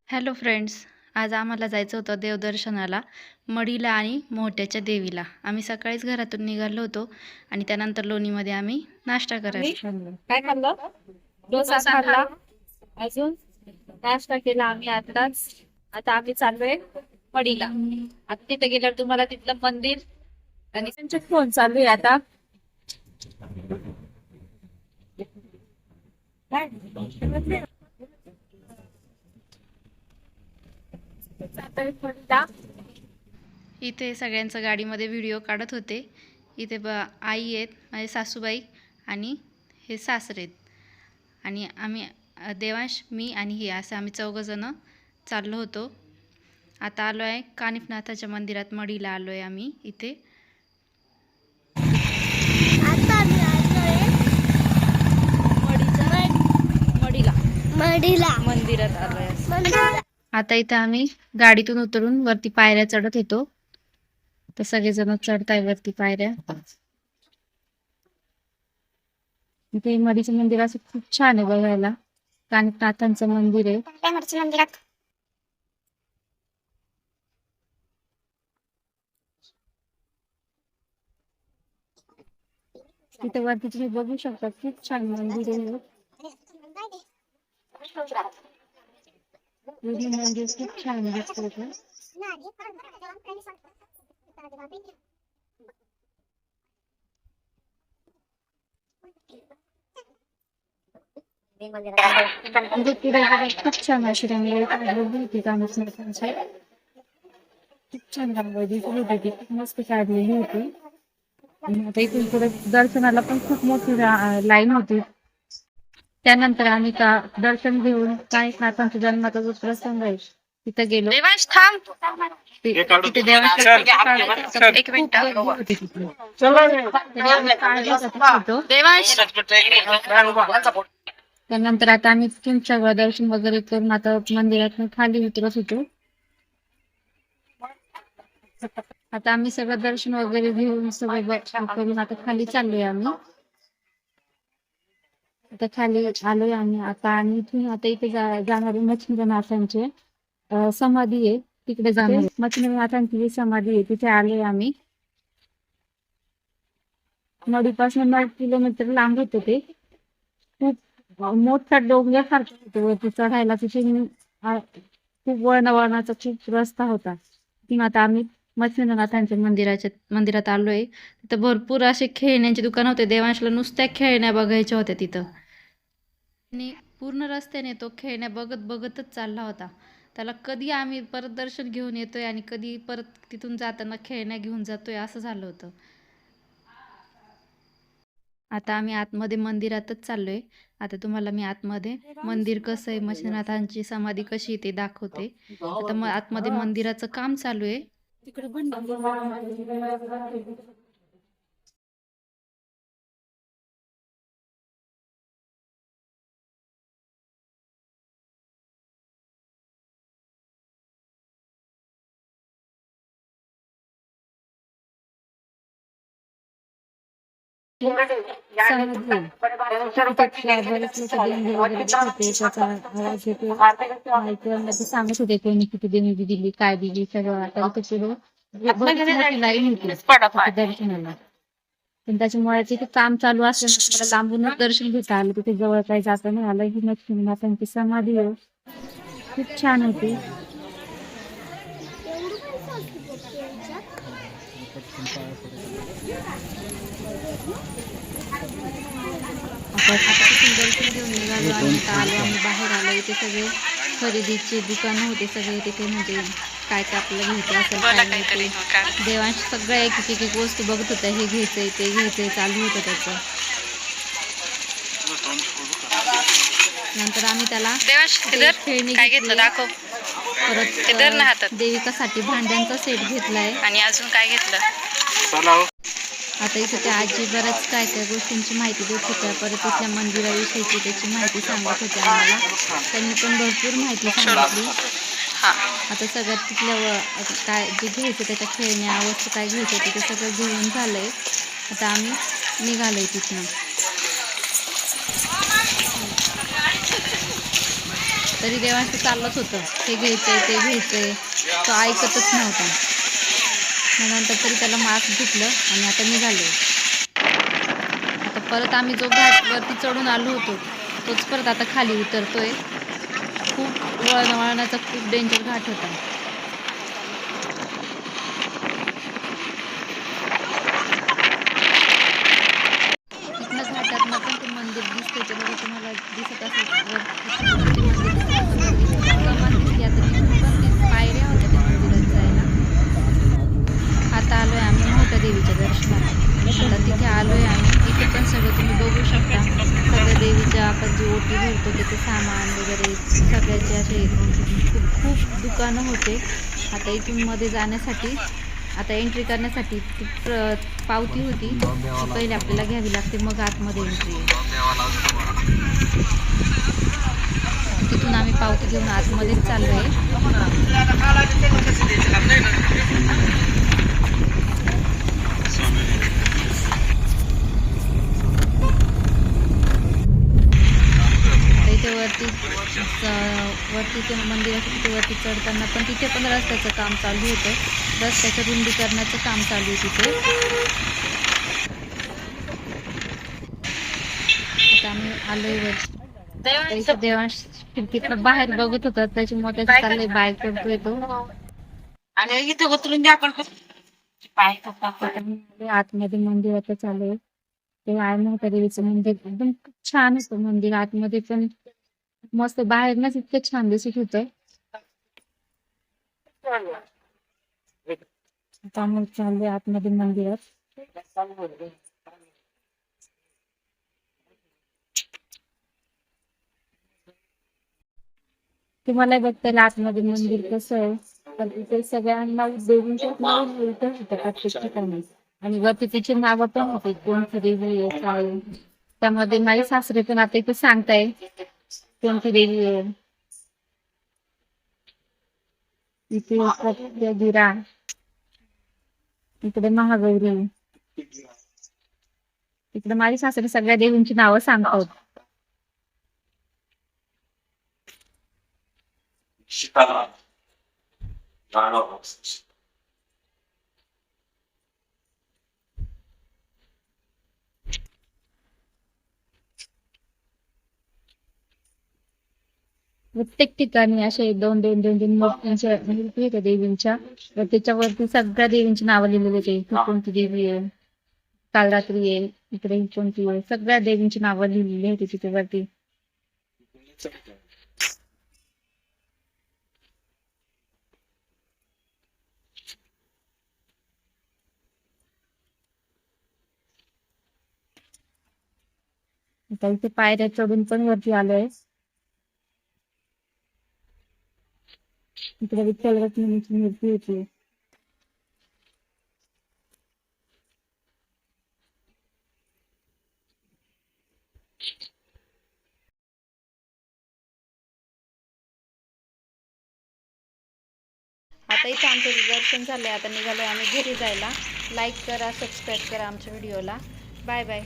Hello friends, आज आम्हाला जायचं होतं देवदर्शनाला मढीला आणि मोहट्याच्या देवीला. आम्ही सकाळीच घरातून निघालो होतो आणि त्यानंतर लोणीमध्ये आम्ही नाश्ता करायला काय खाल्लं? डोसा खाल्ला. अजून नाश्ता केला आम्ही आताच. आता आम्ही चाललोय मडीला. आता तिथे गेल्यावर तुम्हाला तिथलं मंदिर आणि त्यांचे फोन चालू आहे आता. जातोय मढीला. इथे सगळ्यांचं गाडीमध्ये व्हिडिओ काढत होते. इथे आई आहेत, माझे सासूबाई आणि हे सासरे आहेत. आणि आम्ही देवांश, मी आणि हे असं आम्ही चौघंजणं चाललो होतो. आता आलो आहे कानिफनाथाच्या मंदिरात मढीला आलो आहे आम्ही इथे. मढीला मंदिरात आलोय. आता इथं आम्ही गाडीतून उतरून वरती पायऱ्या चढत होतो. तर सगळेजण चढताय वरती पायऱ्या. इथे मढीचं मंदिर असं खूप छान आहे बघायला. कानिफनाथांचं मंदिर आहे. तिथे वरती तुम्ही बघू शकता, खूप छान मंदिर आहे. मंदिर खूप छान दिसतं. खूप छान अशी रांगोळी काढलेली होती कानिफनाथांची. खूप छान रांगोळी होती, खूप मस्त काढलेली होती. आणि आता इथून पुढे दर्शनाला पण खूप मोठी लाईन होती. त्यानंतर आम्ही दर्शन घेऊन कानिफनाथांच्या जन्माचा जो प्रसंग आहे तिथे गेलो. देवांश थांब. तिथे देवांश एक मिनिट होती तिथे. त्यानंतर आता आम्ही तुमच्या दर्शन वगैरे करून आता मंदिरात खाली उतरत होतो. आता आम्ही सगळं दर्शन वगैरे घेऊन सगळं करून आता खाली चाललोय आम्ही. आता खाली आलोय आम्ही आता. आणि इथून आता इथे जाणारे मच्छिंद्रनाथांचे समाधी आहे, तिकडे जाणार. मच्छिंद्रनाथांची जी समाधी आहे तिथे आलोय आम्ही. मढीपासून 9 किलोमीटर लांब होतं ते. खूप मोठा डोंगरासारखं होतं वरती चढायला. तिथे खूप वळणाचा खूप रस्ता होता. तिथून आता आम्ही मच्छिंद्रनाथांच्या मंदिरात आलोय. तिथं भरपूर असे खेळण्यांचे दुकान होते. देवांशला नुसत्या खेळण्या बघायच्या होत्या तिथं. आणि पूर्ण रस्त्याने तो खेळण्या बघत बघतच चालला होता. त्याला कधी आम्ही परत दर्शन घेऊन येतोय आणि कधी परत तिथून जाताना खेळण्या घेऊन जातोय असं झालं होतं. आता आम्ही आतमध्ये मंदिरातच चाललोय. आता तुम्हाला मी आतमध्ये मंदिर कसं आहे, मच्छिंद्रनाथांची समाधी कशी ते दाखवते. आता मग आतमध्ये मंदिराचं काम चालू आहे. सांगत होते कोणी किती देणी दिली, काय दिली, सगळं. आता लाईन होती दर्शनाला. पण त्याच्यामुळे तिथे काम चालू असल्यामुळे मला लांबूनच दर्शन घेता आलं. तिथे जवळ काही जाता नाही आलं. ही लक्ष्मीनाथांची समाधी आहे, खूप छान होती. दर्शन घेऊन निघालो आणि आम्ही बाहेर आलो. इथे सगळे खरेदीचे दुकानं होते सगळे तिथे. म्हणजे काय काय आपल्याला घ्यायचं असेल काय नाही ते. देवांश सगळ्या एक एक वस्तू बघत होत्या. हे घ्यायचंय ते घ्यायचंय चालू होतं त्याचं. नंतर आम्ही त्याला खेळणी घेतली. परत देविकासाठी भांड्यांचा सेट घेतलाय. आणि अजून काय घेतलं. आता इथे त्या आजी बऱ्याच काय काय गोष्टींची माहिती देत होत्या. परत इथल्या मंदिराविषयीची त्याची माहिती सांगत होत्या आम्हाला. त्यांनी पण भरपूर माहिती सांगितली. आता सगळ्यात तिथल्या काय जे घ्यायचं त्याच्या खेळण्या वस्तू काय घ्यायचं ते सगळं घेऊन झालंय. आता आम्ही निघालोय तिथनं. तरी देवांचं चाललंच होतं, हे घ्यायचंय ते घ्यायचंय, तो ऐकतच नव्हता. मग नंतर तरी त्याला मास्क घेतलं आणि आता निघालो. आता परत आम्ही जो घाट वरती चढून आलो होतो तोच परत आता खाली उतरतोय. खूप वळणाचा खूप डेंजर घाट होता. तिथनं घाटातनं पण ते मंदिर दिसतंय, ते बघा तुम्हाला दिसत असेल ते मंदिर दिसत कमान दिसली. आता तिथून पण ती पायऱ्या होत्या त्या मंदिरात जायला. आता आलोय आम्ही मोठ्या देवीच्या दर्शनाला. आता तिथे आलोय आम्ही. इथे पण सगळं तुम्ही बघू शकता. सगळं देवीच्या आपण जी ओटी भरतो त्याचे सामान वगैरे सगळ्याचे असे खूप दुकानं होते. आता इथून मध्ये जाण्यासाठी, आता एंट्री करण्यासाठी पावती होती, ती पहिले आपल्याला घ्यावी लागते, मग आतमध्ये एंट्री आहे. तिथून आम्ही पावती घेऊन आतमध्येच चाललोय. इथे वरती ते मंदिराच्या तिथे वरती चढताना पण तिथे पण रस्त्याचं काम चालू होतं. रस्त्याचं रुंदीकरणाचं काम चालू आहे तिथे. आता आम्ही आलोय वर. देवांश खिडकीतनं बाहेर बघत होता, त्याच्यामुळे त्याचं चाललंय बाय करतोय तो. आणि इथे उतरून द्या आपण आतमध्ये मंदिरात चालू आहे. ते आहे मोठ्या देवीचं मंदिर, एकदम छान होतं मंदिर. आतमध्ये पण मस्त, बाहेरनच इतकं छान दिसत होतं. आता मग चालले आतमध्ये मंदिरात. तुम्हाला बघता येईल आतमध्ये मंदिर कसं आहे. तर तिथे सगळ्यांना देवींच्या नाव मिळतं होतं प्रत्येक ठिकाणी. आणि वरती तिची नावं पण होती, कोणती देवी आहे काय. त्यामध्ये माझे सासरे पण आता इथे सांगताय कोणती देवी आहे. इथे गिरा, इकडे महागौरी, इकडे माझे सासरे सगळ्या देवींची नावं सांगतात. प्रत्येक ठिकाणी असे दोन दोन दोन दोन मूर्तींच्या मूर्ती होत्या देवींच्या. तर त्याच्यावरती सगळ्या देवींची नावं लिहिलेली होती. ही कोणती देवी आहे, काल रात्री आहे, इकडे ही कोणती आहे, सगळ्या देवींची नावं लिहिलेली होती तिथे वरती. आता इथे पायऱ्या चढून पण वरती आलोय. इकडे विठ्ठल रखुमाईची मूर्ती होती. आता इथे आमचं दर्शन झालंय. आता निघालोय आम्ही घरी जायला. लाईक करा, सबस्क्राईब करा आमच्या व्हिडिओला. Bye bye.